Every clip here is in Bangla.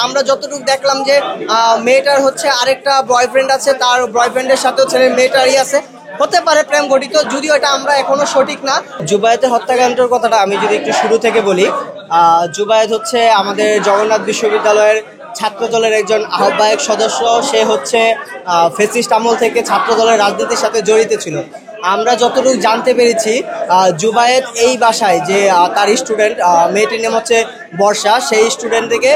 আমরা যতটুকু দেখলাম যে মেয়েটার হচ্ছে আরেকটা বয়ফ্রেন্ড আছে, তার বয়ফ্রেন্ডের সাথেও ছেলে মেয়েটারই আছে, হতে পারে প্রেম ঘটিত, যদিও এটা আমরা এখনো সঠিক না। জুবায়েতের হত্যাকাণ্ডের কথাটা আমি যদি একটু শুরু থেকে বলি, জুবায়েত হচ্ছে আমাদের জগন্নাথ বিশ্ববিদ্যালয়ের ছাত্র দলের একজন আহ্বায়ক সদস্য। সে হচ্ছে ফ্যাসিস্ট আমল থেকে ছাত্র দলের রাজনীতির সাথে জড়িত ছিল। আমরা যতটুকু জানতে পেরেছি, জুবায়েত এই বাসায় যে তার স্টুডেন্ট, মেয়েটির নাম হচ্ছে বর্ষা, সেই স্টুডেন্ট থেকে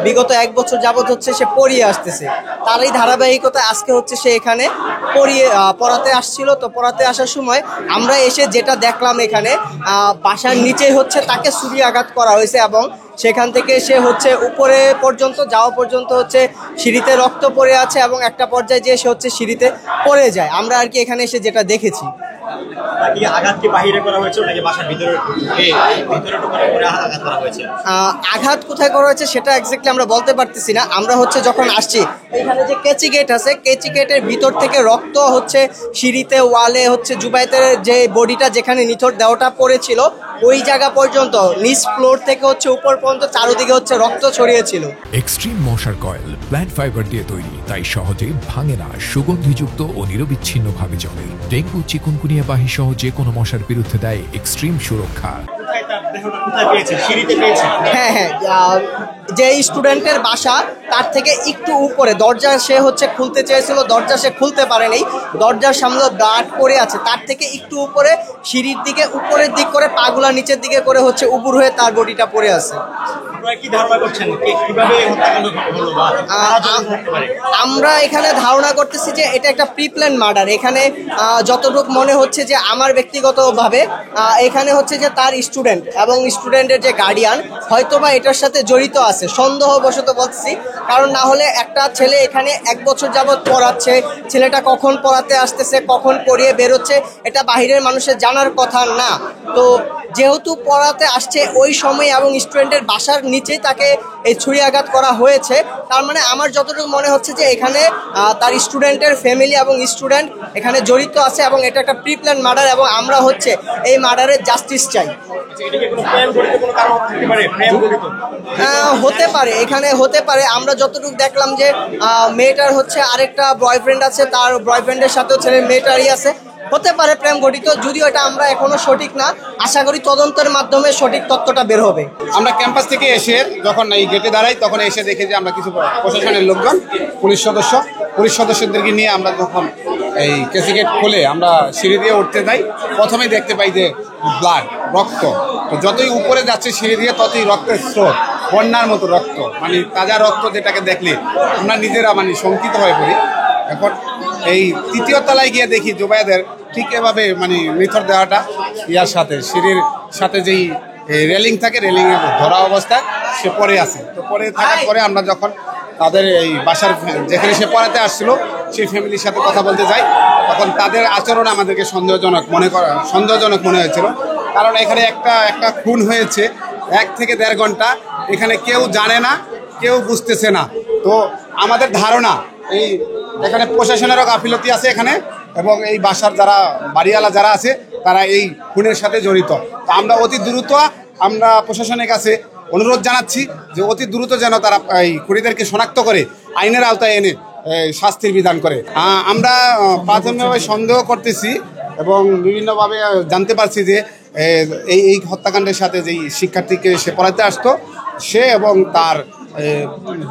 বিগত 1 বছর যাবৎ হচ্ছে সে পড়িয়ে আসতেছে। তার এই ধারাবাহিকতায় আজকে হচ্ছে সে এখানে পড়াতে আসছিল। তো পড়াতে আসার সময় আমরা এসে যেটা দেখলাম, এখানে বাসার নিচে হচ্ছে তাকে ছুরি আঘাত করা হয়েছে এবং সেখান থেকে সে হচ্ছে উপরে পর্যন্ত যাওয়া পর্যন্ত হচ্ছে সিঁড়িতে রক্ত পড়ে আছে এবং একটা পর্যায়ে যেয়ে সে হচ্ছে সিঁড়িতে পড়ে যায়। আমরা আর কি এখানে এসে যেটা দেখেছি। আঘাত কোথায় করা হয়েছে সেটা এক্স্যাক্টলি আমরা বলতে পারতেছি না। আমরা হচ্ছে যখন আসছি, এখানে যে কেচি গেট আছে, কেচি গেটের ভিতর থেকে রক্ত হচ্ছে সিঁড়িতে, ওয়ালে হচ্ছে জুবায়েতের যে বডিটা যেখানে নিথর দেওয়াটা পড়েছিল ওই জায়গা পর্যন্ত, নিচ ফ্লোর থেকে হচ্ছে উপর পর্যন্ত চারদিকে হচ্ছে রক্ত ছড়িয়েছিল। এক্সট্রিম মশার কয়েল প্ল্যান্ট ফাইবার দিয়ে তৈরি, তাই সহজে ভাঙে না, সুগন্ধিযুক্ত ও নিরবিচ্ছিন্নভাবে জ্বলে। ডেঙ্গু, চিকুনগুনিয়া বাহি সহ যে কোনো মশার বিরুদ্ধে দেয় এক্সট্রিম সুরক্ষা। হ্যাঁ, যে স্টুডেন্টের বাসা তার থেকে একটু উপরে দরজা সে হচ্ছে খুলতে চেয়েছিল, দরজা সে খুলতে পারেনি, দরজার সামনে দাঁড় পড়ে আছে, তার থেকে একটু উপরে সিঁড়ির দিকে উপরের দিক করে পাগুলা নিচের দিকে করে হচ্ছে উপুর হয়ে তার বডিটা পড়ে আছে। আমরা এখানে ধারণা করতেছি যে এটা একটা প্রি প্ল্যান মার্ডার। এখানে যতটুকু মনে হচ্ছে যে আমার ব্যক্তিগতভাবে এখানে হচ্ছে যে তার স্টুডেন্ট এবং স্টুডেন্টের যে গার্ডিয়ান হয়তোবা এটার সাথে জড়িত আছে, সন্দেহবশত বলছি। কারণ না হলে একটা ছেলে এখানে 1 বছর যাবৎ পড়াচ্ছে, ছেলেটা কখন পড়াতে আসতেছে, কখন পড়িয়ে বেরোচ্ছে, এটা বাহিরের মানুষের জানার কথা না। তো যেহেতু পড়াতে আসছে ওই সময় এবং স্টুডেন্টের বাসার নিচেই তাকে এই ছুরি আঘাত করা হয়েছে, তার মানে আমার যতটুকু মনে হচ্ছে যে এখানে তার স্টুডেন্টের ফ্যামিলি এবং স্টুডেন্ট এখানে জড়িত আছে এবং এটা একটা প্রি প্ল্যান মার্ডার এবং আমরা হচ্ছে এই মার্ডারের জাস্টিস চাই। হতে পারে, এখানে হতে পারে। আমরা যতটুকু দেখলাম যে মেয়েটার হচ্ছে আরেকটা বয়ফ্রেন্ড আছে, তার বয়ফ্রেন্ডের সাথেও ছেলে মেয়েটারই আছে, হতে পারে প্রেম ঘটিত, যদিও এটা আমরা এখনো সঠিক না। আশা করি তদন্তের মাধ্যমে সঠিক তথ্যটা বের হবে। আমরা ক্যাম্পাস থেকে এসে যখন এই গেটে দাঁড়াই তখন এসে দেখি যে আমরা কিছু প্রশাসনের লোকজন, পুলিশ সদস্যদেরকে নিয়ে আমরা যখন এই কেসি গেট খুলে আমরা সিঁড়ি দিয়ে উঠতে যাই, প্রথমেই দেখতে পাই যে ব্লাড, রক্ত। তো যতই উপরে যাচ্ছে সিঁড়ি দিয়ে ততই রক্তের স্রোত, বন্যার মতো রক্ত, মানে তাজা রক্ত, যেটাকে দেখলে আমরা নিজেরা মানে শঙ্কিত হয়ে পড়ি। এখন এই 3য় তলায় গিয়ে দেখি জুবায়েতের ঠিক এভাবে মানে নিথর দেওয়াটা ইয়ার সাথে, সিঁড়ির সাথে যেই রেলিং থাকে, রেলিংয়ে ধরা অবস্থায় সে পড়ে আছে। তো পড়ে থাকার পরে আমরা যখন তাদের এই বাসার যেখানে সে পড়াতে আসছিল সেই ফ্যামিলির সাথে কথা বলতে যাই, তখন তাদের আচরণ আমাদেরকে সন্দেহজনক মনে হয়েছিল। কারণ এখানে একটা খুন হয়েছে 1 থেকে 1.5 ঘন্টা, এখানে কেউ জানে না, কেউ বুঝতেছে না। তো আমাদের ধারণা এই এখানে প্রশাসনেরও গাফিলতি আছে এখানে, এবং এই বাসার যারা বাড়িওয়ালা যারা আছে তারা এই খুনের সাথে জড়িত। তো আমরা অতি দ্রুত আমরা প্রশাসনের কাছে অনুরোধ জানাচ্ছি যে অতি দ্রুত যেন তারা এই খুনিদেরকে শনাক্ত করে আইনের আওতায় এনে শাস্তির বিধান করে। আমরা প্রাথমিকভাবে সন্দেহ করতেছি এবং বিভিন্নভাবে জানতে পারছি যে এই হত্যাকাণ্ডের সাথে যেই শিক্ষার্থীকে সে পড়াতে আসতো সে এবং তার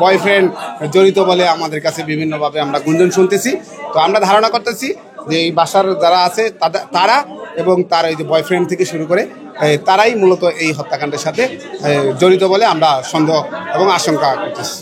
বয়ফ্রেন্ড জড়িত বলে আমাদের কাছে বিভিন্নভাবে আমরা গুঞ্জন শুনতেছি। তো আমরা ধারণা করতেছি যে এই বাসার যারা আছে তারা এবং তার এই যে বয়ফ্রেন্ড থেকে শুরু করে তারাই মূলত এই হত্যাকাণ্ডের সাথে জড়িত বলে আমরা সন্দেহ এবং আশঙ্কা করতেছি।